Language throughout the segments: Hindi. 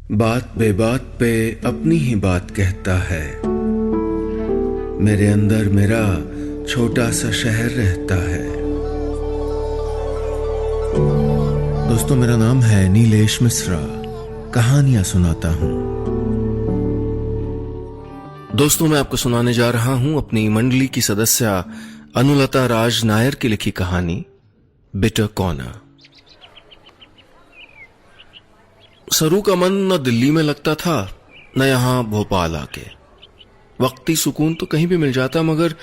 बात बेबात पे अपनी ही बात कहता है। मेरे अंदर मेरा छोटा सा शहर रहता है। दोस्तों, मेरा नाम है नीलेश मिश्रा। कहानियां सुनाता हूं। दोस्तों, मैं आपको सुनाने जा रहा हूं अपनी मंडली की सदस्य अनुलता राज नायर की लिखी कहानी बिटर कॉर्नर। सरू का मन न दिल्ली में लगता था न यहां भोपाल आके। वक्ती सुकून तो कहीं भी मिल जाता, मगर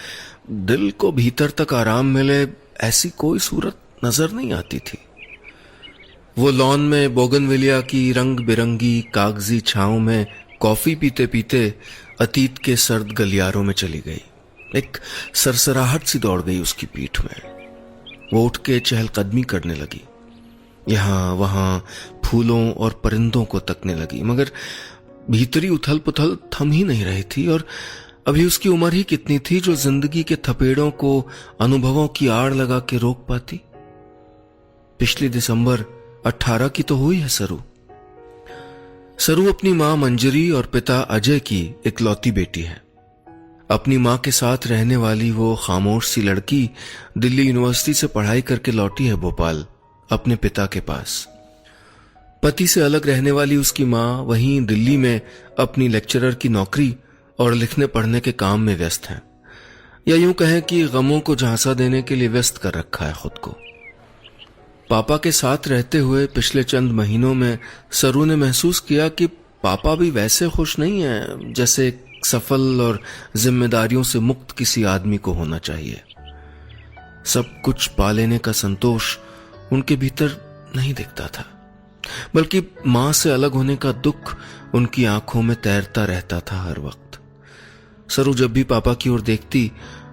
दिल को भीतर तक आराम मिले ऐसी कोई सूरत नजर नहीं आती थी। वो लॉन में बोगनविलिया की रंग बिरंगी कागजी छांव में कॉफी पीते पीते अतीत के सर्द गलियारों में चली गई। एक सरसराहट सी दौड़ गई उसकी पीठ में। वो उठ के चहलकदमी करने लगी, यहां वहां फूलों और परिंदों को तकने लगी, मगर भीतरी उथल पुथल थम ही नहीं रही थी। और अभी उसकी उम्र ही कितनी थी जो जिंदगी के थपेड़ों को अनुभवों की आड़ लगा के रोक पाती। पिछली दिसंबर 18 की तो हुई है सरू। सरू अपनी मां मंजरी और पिता अजय की इकलौती बेटी है। अपनी मां के साथ रहने वाली वो खामोश सी लड़की दिल्ली यूनिवर्सिटी से पढ़ाई करके लौटी है भोपाल अपने पिता के पास। पति से अलग रहने वाली उसकी मां वहीं दिल्ली में अपनी लेक्चरर की नौकरी और लिखने पढ़ने के काम में व्यस्त है, या यूं कहें कि गमों को झांसा देने के लिए व्यस्त कर रखा है खुद को। पापा के साथ रहते हुए पिछले चंद महीनों में सरू ने महसूस किया कि पापा भी वैसे खुश नहीं है जैसे एक सफल और जिम्मेदारियों से मुक्त किसी आदमी को होना चाहिए। सब कुछ पा लेने का संतोष उनके भीतर नहीं दिखता था, बल्कि मां से अलग होने का दुख उनकी आंखों में तैरता रहता था हर वक्त। सरू जब भी पापा की ओर देखती,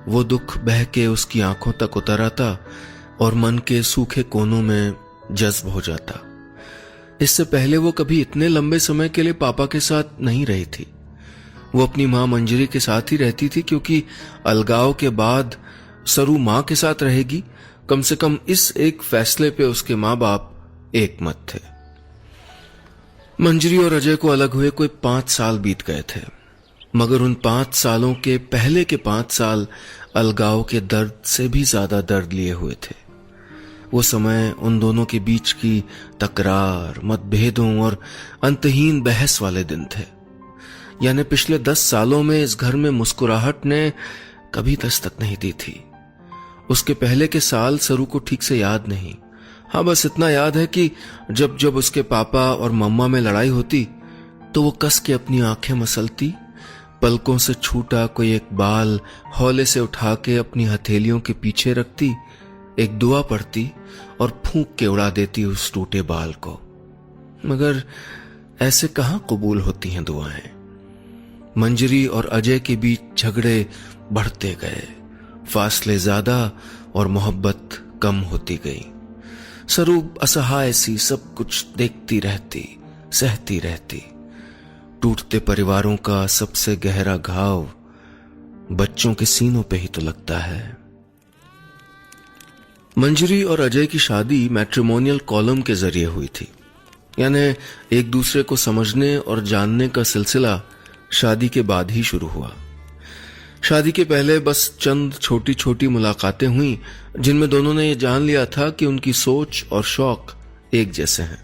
वो दुख बह के उसकी आंखों तक उतर आता और मन के सूखे कोनों में जज्ब हो जाता। इससे पहले वो कभी इतने लंबे समय के लिए पापा के साथ नहीं रही थी। वो अपनी मां मंजरी के साथ ही रहती थी, क्योंकि अलगाव के बाद सरू मां के साथ रहेगी। कम से कम इस एक फैसले पे उसके मां बाप एक मत थे। मंजरी और अजय को अलग हुए कोई 5 साल बीत गए थे, मगर उन 5 सालों के पहले के 5 साल अलगाव के दर्द से भी ज्यादा दर्द लिए हुए थे। वो समय उन दोनों के बीच की तकरार, मतभेदों और अंतहीन बहस वाले दिन थे। यानी पिछले 10 सालों में इस घर में मुस्कुराहट ने कभी दस्तक नहीं दी थी। उसके पहले के साल सरू को ठीक से याद नहीं। हाँ, बस इतना याद है कि जब जब उसके पापा और मम्मा में लड़ाई होती तो वो कस के अपनी आंखें मसलती, पलकों से छूटा कोई एक बाल हौले से उठा के अपनी हथेलियों के पीछे रखती, एक दुआ पढ़ती और फूंक के उड़ा देती उस टूटे बाल को। मगर ऐसे कहां कबूल होती हैं दुआएं। मंजरी और अजय के बीच झगड़े बढ़ते गए, फासले ज्यादा और मोहब्बत कम होती गई। सरू असहाय सी सब कुछ देखती रहती, सहती रहती। टूटते परिवारों का सबसे गहरा घाव बच्चों के सीनों पे ही तो लगता है। मंजरी और अजय की शादी मैट्रिमोनियल कॉलम के जरिए हुई थी। यानी एक दूसरे को समझने और जानने का सिलसिला शादी के बाद ही शुरू हुआ। शादी के पहले बस चंद छोटी छोटी मुलाकातें हुई, जिनमें दोनों ने यह जान लिया था कि उनकी सोच और शौक एक जैसे हैं।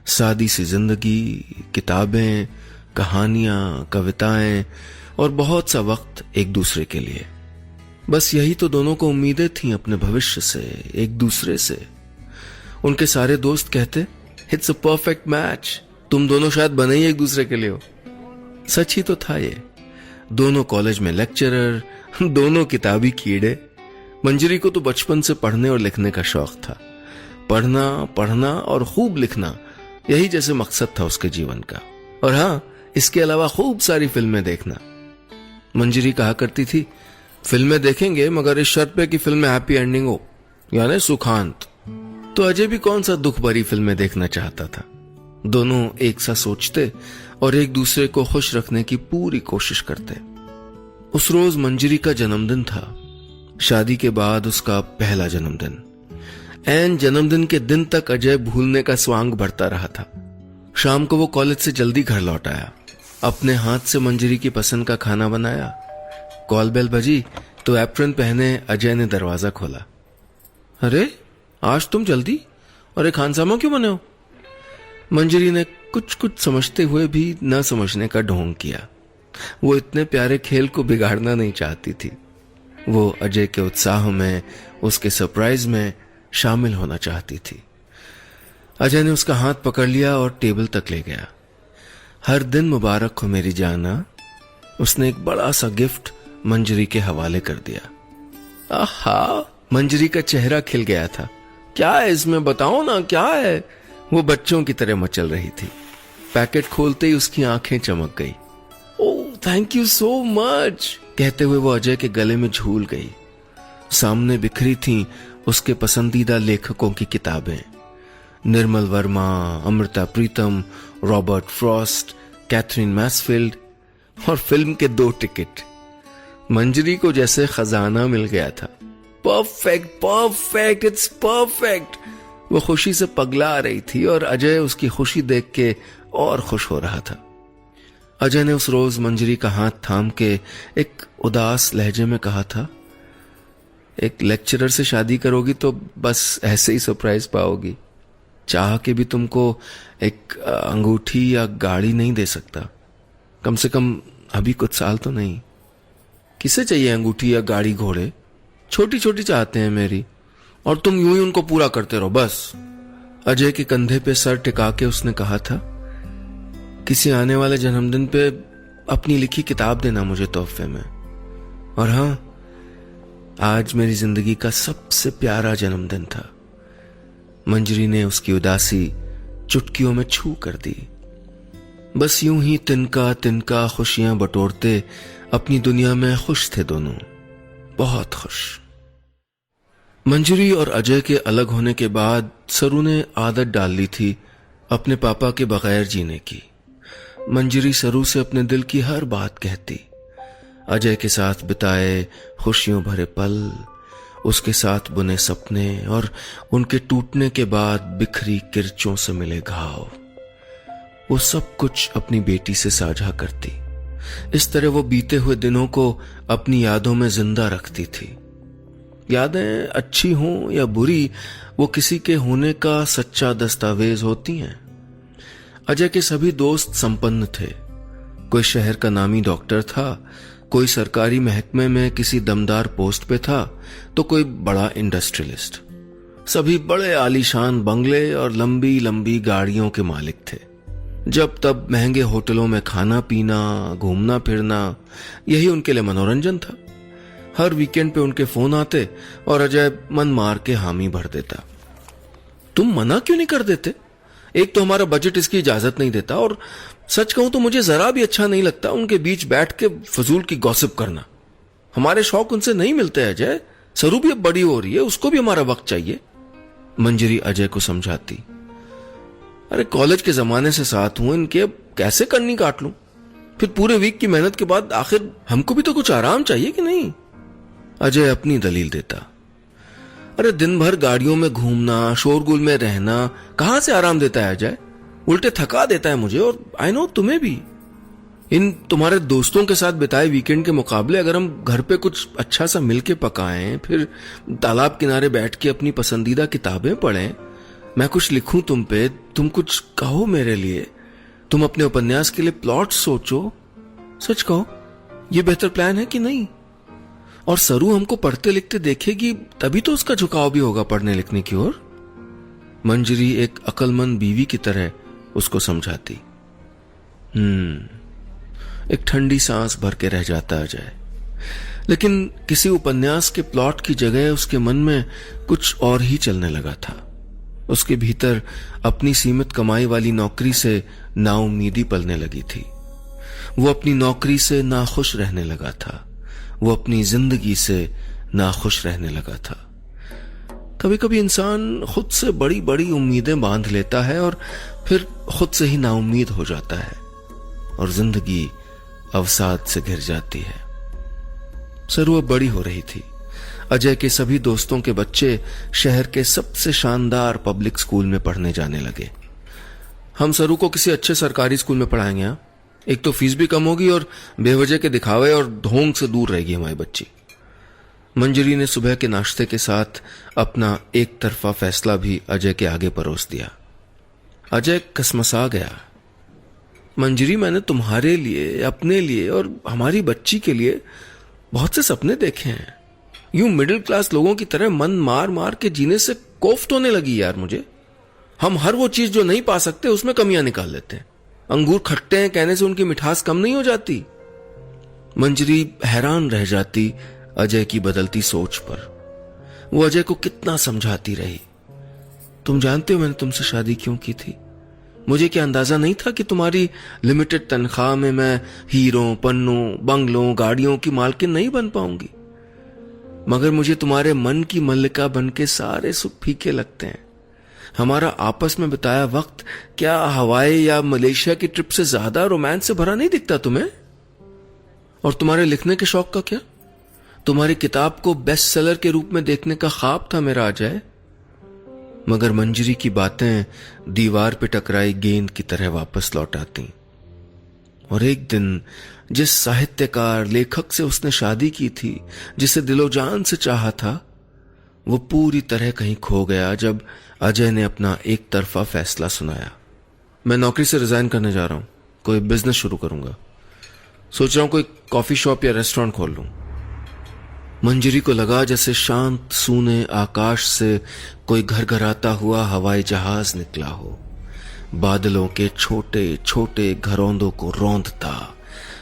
सादी सी जिंदगी, किताबें, कहानियां, कविताएं और बहुत सा वक्त एक दूसरे के लिए। बस यही तो दोनों को उम्मीदें थीं अपने भविष्य से, एक दूसरे से। उनके सारे दोस्त कहते, इट्स अ परफेक्ट मैच, तुम दोनों शायद बने ही एक दूसरे के लिए हो। सच ही तो था ये। दोनों कॉलेज में लेक्चरर, दोनों किताबी कीड़े। मंजरी को तो बचपन से पढ़ने और लिखने का शौक था। पढ़ना, पढ़ना और खूब लिखना, यही जैसे मकसद था उसके जीवन का। और हां, इसके अलावा खूब सारी फिल्में देखना। मंजरी कहा करती थी, फिल्में देखेंगे मगर इस शर्त पे कि फिल्म में हैप्पी एंडिंग हो, यानी सुखांत। तो अजय भी कौन सा दुख भरी फिल्में देखना चाहता था। दोनों एक सा सोचते और एक दूसरे को खुश रखने की पूरी कोशिश करते। उस रोज मंजरी का जन्मदिन था, शादी के बाद उसका पहला जन्मदिन। ऐन जन्मदिन के दिन तक अजय भूलने का स्वांग बढ़ता रहा था। शाम को वो कॉलेज से जल्दी घर लौट आया। अपने हाथ से मंजरी की पसंद का खाना बनाया। कॉल बेल बजी तो एप्रन पहने अजय ने दरवाजा खोला। अरे आज तुम जल्दी, और एक खानसामा क्यों बने हो? मंजरी ने कुछ कुछ समझते हुए भी न समझने का ढोंग किया। वो इतने प्यारे खेल को बिगाड़ना नहीं चाहती थी। वो अजय के उत्साह में, उसके सरप्राइज में शामिल होना चाहती थी। अजय ने उसका हाथ पकड़ लिया और टेबल तक ले गया। हर दिन मुबारक हो मेरी जाना। उसने एक बड़ा सा गिफ्ट मंजरी के हवाले कर दिया। आहा, मंजरी का चेहरा खिल गया था। क्या है इसमें, बताओ ना क्या है? वो बच्चों की तरह मचल रही थी। पैकेट खोलते ही उसकी आंखें चमक गई। Oh thank you so much कहते हुए वो अजय के गले में झूल गई। सामने बिखरी थीं उसके पसंदीदा लेखकों की किताबें, Nirmal Verma, Amrita Pritam, Robert Frost, Catherine Mansfield और फिल्म के 2 टिकट। मंजरी को जैसे खजाना मिल गया था। Perfect perfect, it's perfect. वो खुशी से पगला रही थी और अजय उसकी खुशी देख के और खुश हो रहा था। अजय ने उस रोज मंजरी का हाथ थाम के एक उदास लहजे में कहा था, एक लेक्चरर से शादी करोगी तो बस ऐसे ही सरप्राइज पाओगी। चाह के भी तुमको एक अंगूठी या गाड़ी नहीं दे सकता, कम से कम अभी कुछ साल तो नहीं। किसे चाहिए अंगूठी या गाड़ी घोड़े? छोटी छोटी चाहते हैं मेरी, और तुम यूं ही उनको पूरा करते रहो बस। अजय के कंधे पे सर टिका के उसने कहा था, किसी आने वाले जन्मदिन पे अपनी लिखी किताब देना मुझे तोहफे में। और हां, आज मेरी जिंदगी का सबसे प्यारा जन्मदिन था। मंजरी ने उसकी उदासी चुटकियों में छू कर दी। बस यूं ही तिनका तिनका खुशियां बटोरते अपनी दुनिया में खुश थे दोनों, बहुत खुश। मंजरी और अजय के अलग होने के बाद सरू ने आदत डाल ली थी अपने पापा के बगैर जीने की। मंजरी सरू से अपने दिल की हर बात कहती। अजय के साथ बिताए खुशियों भरे पल, उसके साथ बुने सपने और उनके टूटने के बाद बिखरी किरचों से मिले घाव, वो सब कुछ अपनी बेटी से साझा करती। इस तरह वो बीते हुए दिनों को अपनी यादों में जिंदा रखती थी। यादें अच्छी हों या बुरी, वो किसी के होने का सच्चा दस्तावेज होती हैं। अजय के सभी दोस्त संपन्न थे। कोई शहर का नामी डॉक्टर था, कोई सरकारी महकमे में किसी दमदार पोस्ट पे था, तो कोई बड़ा इंडस्ट्रियलिस्ट। सभी बड़े आलीशान बंगले और लंबी लंबी गाड़ियों के मालिक थे। जब तब महंगे होटलों में खाना पीना, घूमना फिरना, यही उनके लिए मनोरंजन था। हर वीकेंड पे उनके फोन आते और अजय मन मार के हामी भर देता। तुम मना क्यों नहीं कर देते? एक तो हमारा बजट इसकी इजाजत नहीं देता, और सच कहूं तो मुझे जरा भी अच्छा नहीं लगता उनके बीच बैठ के फजूल की गॉसिप करना। हमारे शौक उनसे नहीं मिलते अजय। सरू भी अब बड़ी हो रही है, उसको भी हमारा वक्त चाहिए। मंजरी अजय को समझाती। अरे कॉलेज के जमाने से साथ हूं, इनके अब कैसे करनी काट लूं? फिर पूरे वीक की मेहनत के बाद आखिर हमको भी तो कुछ आराम चाहिए कि नहीं? अजय अपनी दलील देता। अरे दिन भर गाड़ियों में घूमना, शोरगुल में रहना कहां से आराम देता है अजय? उल्टे थका देता है मुझे, और आई नो तुम्हें भी। इन तुम्हारे दोस्तों के साथ बिताए वीकेंड के मुकाबले अगर हम घर पे कुछ अच्छा सा मिलके पकाएं, फिर तालाब किनारे बैठ के अपनी पसंदीदा किताबें पढ़ें, मैं कुछ लिखूं तुम पे, तुम कुछ कहो मेरे लिए, तुम अपने उपन्यास के लिए प्लॉट सोचो, सच कहो ये बेहतर प्लान है कि नहीं? और सरू हमको पढ़ते लिखते देखेगी तभी तो उसका झुकाव भी होगा पढ़ने लिखने की ओर। मंजरी एक अक्लमंद बीवी की तरह उसको समझाती। एक ठंडी सांस भर के रह जाता अजय। लेकिन किसी उपन्यास के प्लॉट की जगह उसके मन में कुछ और ही चलने लगा था। उसके भीतर अपनी सीमित कमाई वाली नौकरी से नाउम्मीदी पलने लगी थी। वो अपनी नौकरी से नाखुश रहने लगा था। वो अपनी जिंदगी से नाखुश रहने लगा था। कभी कभी इंसान खुद से बड़ी बड़ी उम्मीदें बांध लेता है और फिर खुद से ही नाउम्मीद हो जाता है और जिंदगी अवसाद से घिर जाती है। सरू अब बड़ी हो रही थी। अजय के सभी दोस्तों के बच्चे शहर के सबसे शानदार पब्लिक स्कूल में पढ़ने जाने लगे। हम सरू को किसी अच्छे सरकारी स्कूल में पढ़ाएंगे। हाँ, एक तो फीस भी कम होगी और बेवजह के दिखावे और ढोंग से दूर रहेगी हमारी बच्ची। मंजरी ने सुबह के नाश्ते के साथ अपना एक तरफा फैसला भी अजय के आगे परोस दिया। अजय कसमसा गया। मंजरी, मैंने तुम्हारे लिए, अपने लिए और हमारी बच्ची के लिए बहुत से सपने देखे हैं। यूं मिडिल क्लास लोगों की तरह मन मार मार के जीने से कोफ्त होने लगी यार मुझे। हम हर वो चीज जो नहीं पा सकते उसमें कमियां निकाल लेते हैं। अंगूर खट्टे हैं कहने से उनकी मिठास कम नहीं हो जाती। मंजरी हैरान रह जाती अजय की बदलती सोच पर। वो अजय को कितना समझाती रही। तुम जानते हो मैंने तुमसे शादी क्यों की थी? मुझे क्या अंदाजा नहीं था कि तुम्हारी लिमिटेड तनख्वाह में मैं हीरों, पन्नों, बंगलों, गाड़ियों की मालकिन नहीं बन पाऊंगी। मगर मुझे तुम्हारे मन की मल्लिका बन के सारे सुख फीके लगते हैं। हमारा आपस में बिताया वक्त क्या हवाई या मलेशिया की ट्रिप से ज्यादा रोमांस से भरा नहीं दिखता तुम्हें? और तुम्हारे लिखने के शौक का क्या? तुम्हारी किताब को बेस्ट सेलर के रूप में देखने का ख्वाब था मेरा अजय। मगर मंजरी की बातें दीवार पे टकराई गेंद की तरह वापस लौट आती। और एक दिन जिस साहित्यकार, लेखक से उसने शादी की थी, जिसे दिलो जान से चाहा था, वो पूरी तरह कहीं खो गया जब अजय ने अपना एक तरफा फैसला सुनाया। मैं नौकरी से रिजाइन करने जा रहा हूं, कोई बिजनेस शुरू करूंगा। सोच रहा हूं कोई कॉफी शॉप या रेस्टोरेंट खोल लूं। मंजरी को लगा जैसे शांत सूने आकाश से कोई घरघराता हुआ हवाई जहाज निकला हो, बादलों के छोटे छोटे घरौंदों को रौंदता,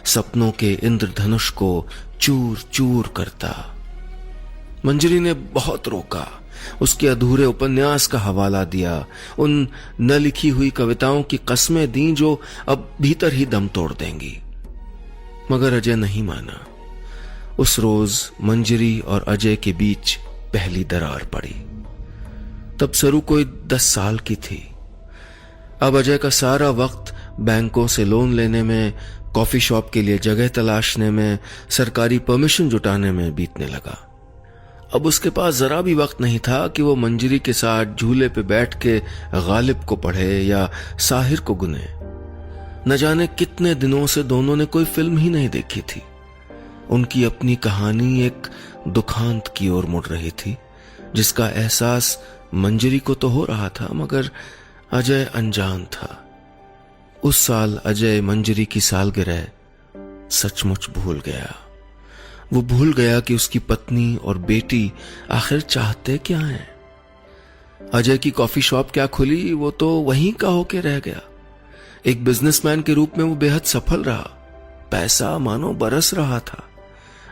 सपनों के इंद्रधनुष को चूर चूर करता। मंजरी ने बहुत रोका, उसके अधूरे उपन्यास का हवाला दिया, उन न लिखी हुई कविताओं की कस्में दी जो अब भीतर ही दम तोड़ देंगी। मगर अजय नहीं माना। उस रोज मंजरी और अजय के बीच पहली दरार पड़ी। तब सरू कोई 10 साल की थी। अब अजय का सारा वक्त बैंकों से लोन लेने में, कॉफी शॉप के लिए जगह तलाशने में, सरकारी परमिशन जुटाने में बीतने लगा। अब उसके पास जरा भी वक्त नहीं था कि वो मंजरी के साथ झूले पे बैठ के गालिब को पढ़े या साहिर को गुने। न जाने कितने दिनों से दोनों ने कोई फिल्म ही नहीं देखी थी। उनकी अपनी कहानी एक दुखांत की ओर मुड़ रही थी, जिसका एहसास मंजरी को तो हो रहा था, मगर अजय अनजान था। उस साल अजय मंजरी की सालगिरह सचमुच भूल गया। वो भूल गया कि उसकी पत्नी और बेटी आखिर चाहते क्या हैं। अजय की कॉफी शॉप क्या खुली, वो तो वहीं का होके रह गया। एक बिजनेसमैन के रूप में वो बेहद सफल रहा। पैसा मानो बरस रहा था।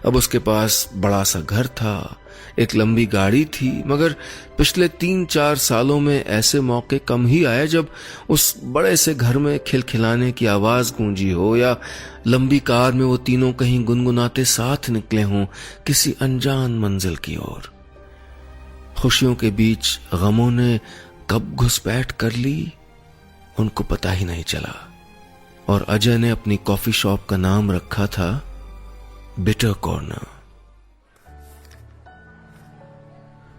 अब उसके पास बड़ा सा घर था, एक लंबी गाड़ी थी, मगर पिछले 3-4 सालों में ऐसे मौके कम ही आए जब उस बड़े से घर में खिलखिलाने की आवाज गूंजी हो या लंबी कार में वो तीनों कहीं गुनगुनाते साथ निकले हों किसी अनजान मंजिल की ओर। खुशियों के बीच गमों ने कब घुसपैठ कर ली, उनको पता ही नहीं चला। और अजय ने अपनी कॉफी शॉप का नाम रखा था बिटर कॉर्नर।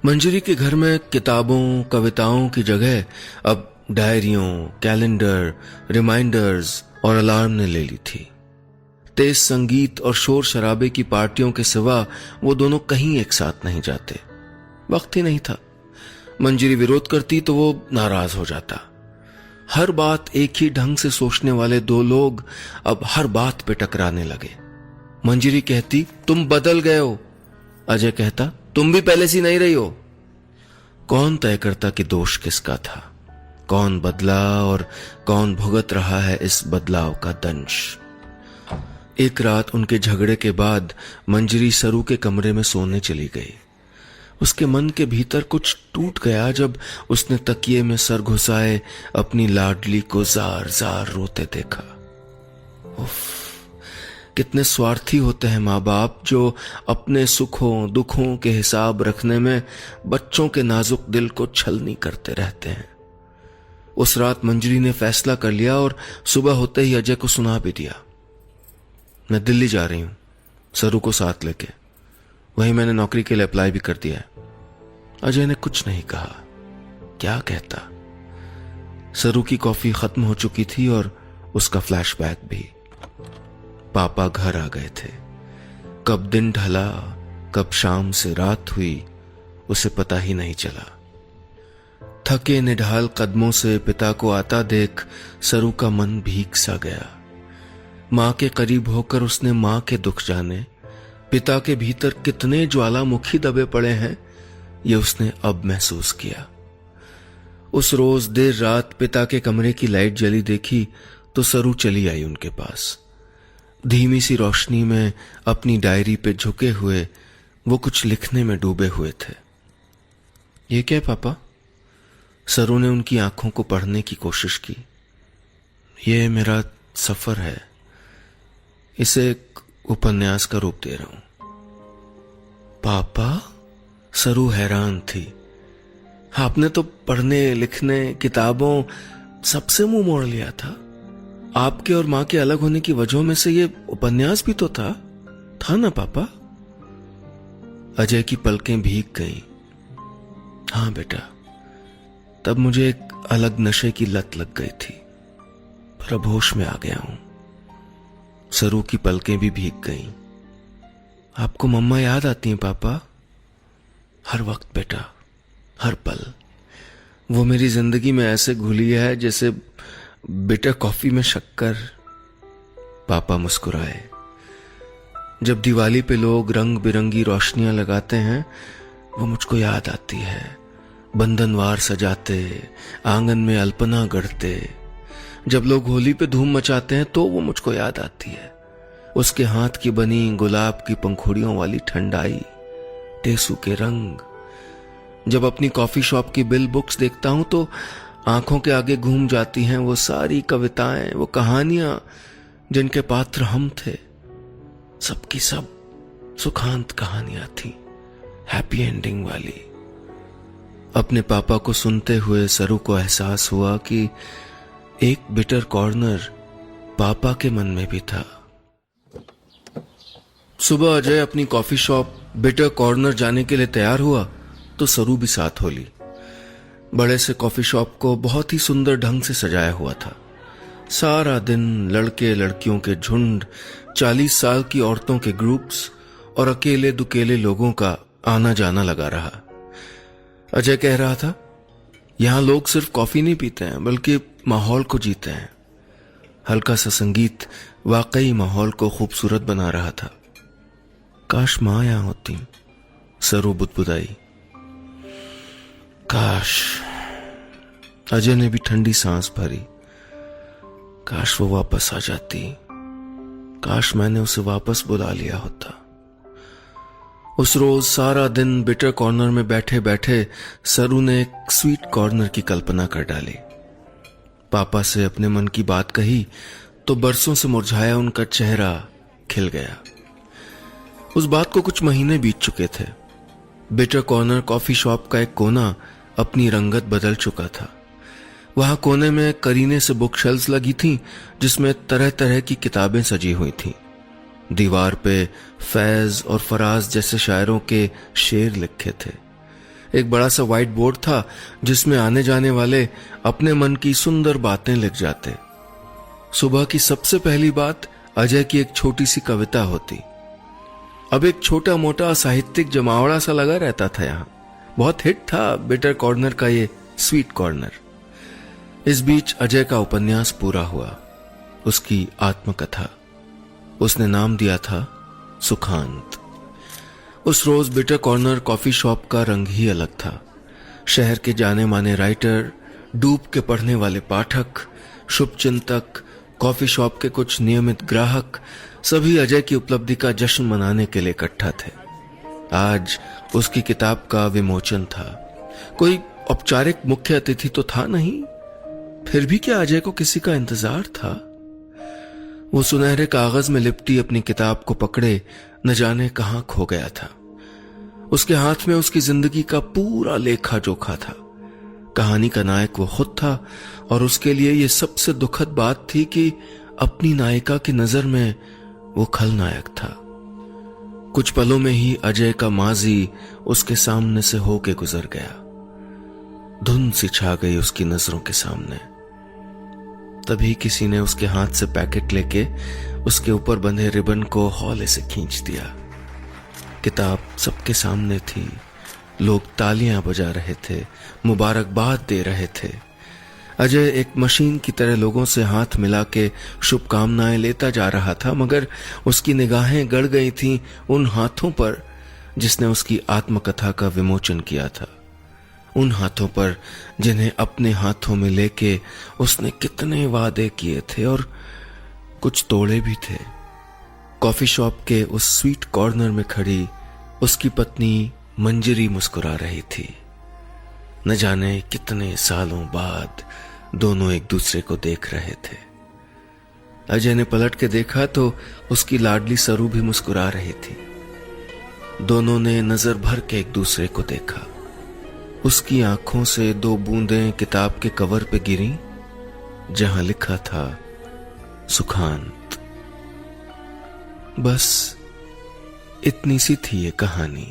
मंजरी के घर में किताबों, कविताओं की जगह अब डायरियों, कैलेंडर, रिमाइंडर्स और अलार्म ने ले ली थी। तेज संगीत और शोर शराबे की पार्टियों के सिवा वो दोनों कहीं एक साथ नहीं जाते। वक्त ही नहीं था। मंजरी विरोध करती तो वो नाराज हो जाता। हर बात एक ही ढंग से सोचने वाले दो लोग अब हर बात पे टकराने लगे। मंजरी कहती तुम बदल गए हो, अजय कहता तुम भी पहले सी नहीं रही हो। कौन तय करता कि दोष किसका था? कौन बदला और कौन भुगत रहा है इस बदलाव का दंश? एक रात उनके झगड़े के बाद मंजरी सरू के कमरे में सोने चली गई। उसके मन के भीतर कुछ टूट गया जब उसने तकिए में सर घुसाए अपनी लाडली को जार जार रोते देखा। उफ, कितने स्वार्थी होते हैं माँ बाप जो अपने सुखों दुखों के हिसाब रखने में बच्चों के नाजुक दिल को छलनी करते रहते हैं। उस रात मंजरी ने फैसला कर लिया और सुबह होते ही अजय को सुना भी दिया। मैं दिल्ली जा रही हूं, सरू को साथ लेके। वहीं मैंने नौकरी के लिए अप्लाई भी कर दिया है। अजय ने कुछ नहीं कहा। क्या कहता? सरू की कॉफी खत्म हो चुकी थी और उसका फ्लैशबैक भी। पापा घर आ गए थे। कब दिन ढला, कब शाम से रात हुई, उसे पता ही नहीं चला। थके निढाल कदमों से पिता को आता देख सरू का मन भीग सा गया। मां के करीब होकर उसने मां के दुख जाने, पिता के भीतर कितने ज्वालामुखी दबे पड़े हैं, ये उसने अब महसूस किया। उस रोज देर रात पिता के कमरे की लाइट जली देखी तो सरू चली आई उनके पास। धीमी सी रोशनी में अपनी डायरी पे झुके हुए वो कुछ लिखने में डूबे हुए थे। ये क्या पापा? सरू ने उनकी आंखों को पढ़ने की कोशिश की। ये मेरा सफर है, इसे एक उपन्यास का रूप दे रहा हूं। पापा? सरू हैरान थी। आपने तो पढ़ने लिखने किताबों सबसे मुंह मोड़ लिया था। आपके और मां के अलग होने की वजहों में से ये उपन्यास भी तो था ना पापा? अजय की पलकें भीग गईं। हाँ बेटा, तब मुझे एक अलग नशे की लत लग गई थी, पर अब होश में आ गया हूं। सरू की पलकें भी भीग गईं। आपको मम्मा याद आती हैं पापा? हर वक्त बेटा, हर पल। वो मेरी जिंदगी में ऐसे घुली है जैसे बिटर कॉफी में शक्कर। पापा मुस्कुराए। जब दिवाली पे लोग रंग बिरंगी रोशनियां लगाते हैं, वो मुझको याद आती है। बंधनवार सजाते, आंगन में अल्पना गढ़ते। जब लोग होली पे धूम मचाते हैं तो वो मुझको याद आती है। उसके हाथ की बनी गुलाब की पंखुड़ियों वाली ठंडाई, टेसू के रंग। जब अपनी कॉफी शॉप की बिल बुक्स देखता हूं तो आंखों के आगे घूम जाती हैं वो सारी कविताएं, वो कहानियां जिनके पात्र हम थे। सबकी सब सुखांत कहानियां थी, हैप्पी एंडिंग वाली। अपने पापा को सुनते हुए सरू को एहसास हुआ कि एक बिटर कॉर्नर पापा के मन में भी था। सुबह अजय अपनी कॉफी शॉप बिटर कॉर्नर जाने के लिए तैयार हुआ तो सरू भी साथ हो ली। बड़े से कॉफी शॉप को बहुत ही सुंदर ढंग से सजाया हुआ था। सारा दिन लड़के लड़कियों के झुंड, 40 साल की औरतों के ग्रुप्स और अकेले दुकेले लोगों का आना जाना लगा रहा। अजय कह रहा था, यहां लोग सिर्फ कॉफी नहीं पीते हैं बल्कि माहौल को जीते हैं। हल्का सा संगीत वाकई माहौल को खूबसूरत बना रहा था। काश मां यहां होती, सरू बुदबुदाई। काश। अजय ने भी ठंडी सांस भरी। काश वो वापस आ जाती। काश मैंने उसे वापस बुला लिया होता। उस रोज सारा दिन बिटर कॉर्नर में बैठे बैठे सरू ने एक स्वीट कॉर्नर की कल्पना कर डाली। पापा से अपने मन की बात कही तो बरसों से मुरझाया उनका चेहरा खिल गया। उस बात को कुछ महीने बीत चुके थे। बिटर कॉर्नर कॉफी शॉप का एक कोना अपनी रंगत बदल चुका था। वहां कोने में करीने से बुक शेल्फ्स लगी थीं जिसमें तरह तरह की किताबें सजी हुई थीं। दीवार पे फैज और फराज जैसे शायरों के शेर लिखे थे। एक बड़ा सा व्हाइट बोर्ड था जिसमें आने जाने वाले अपने मन की सुंदर बातें लिख जाते। सुबह की सबसे पहली बात अजय की एक छोटी सी कविता होती। अब एक छोटा मोटा साहित्यिक जमावड़ा सा लगा रहता था यहां। बहुत हिट था बिटर कॉर्नर का ये स्वीट कॉर्नर। इस बीच अजय का उपन्यास पूरा हुआ, उसकी आत्मकथा। उसने नाम दिया था सुखांत। उस रोज बिटर कॉर्नर कॉफी शॉप का रंग ही अलग था। शहर के जाने माने राइटर, डूब के पढ़ने वाले पाठक, शुभचिंतक, कॉफी शॉप के कुछ नियमित ग्राहक, सभी अजय की उपलब्धि का जश्न मनाने के लिए इकट्ठा थे। आज उसकी किताब का विमोचन था। कोई औपचारिक मुख्य अतिथि तो था नहीं, फिर भी क्या अजय को किसी का इंतजार था? वो सुनहरे कागज में लिपटी अपनी किताब को पकड़े न जाने कहां खो गया था। उसके हाथ में उसकी जिंदगी का पूरा लेखा जोखा था। कहानी का नायक वो खुद था और उसके लिए ये सबसे दुखद बात थी कि अपनी नायिका की नजर में वो खलनायक था। कुछ पलों में ही अजय का माजी उसके सामने से होके गुजर गया। धुंध सी छा गई उसकी नजरों के सामने। तभी किसी ने उसके हाथ से पैकेट लेके उसके ऊपर बंधे रिबन को हौले से खींच दिया। किताब सबके सामने थी, लोग तालियां बजा रहे थे, मुबारकबाद दे रहे थे। अजय एक मशीन की तरह लोगों से हाथ मिला के शुभकामनाएं लेता जा रहा था, मगर उसकी निगाहें गड़ गई थीं उन हाथों पर जिसने उसकी आत्मकथा का विमोचन किया था, उन हाथों पर जिन्हें अपने हाथों में लेके उसने कितने वादे किए थे और कुछ तोड़े भी थे। कॉफी शॉप के उस स्वीट कॉर्नर में खड़ी उसकी पत्नी मंजरी मुस्कुरा रही थी। न जाने कितने सालों बाद दोनों एक दूसरे को देख रहे थे। अजय ने पलट के देखा तो उसकी लाडली सरू भी मुस्कुरा रही थी। दोनों ने नजर भर के एक दूसरे को देखा। उसकी आंखों से 2 बूंदें किताब के कवर पे गिरी जहां लिखा था सुखांत। बस इतनी सी थी ये कहानी।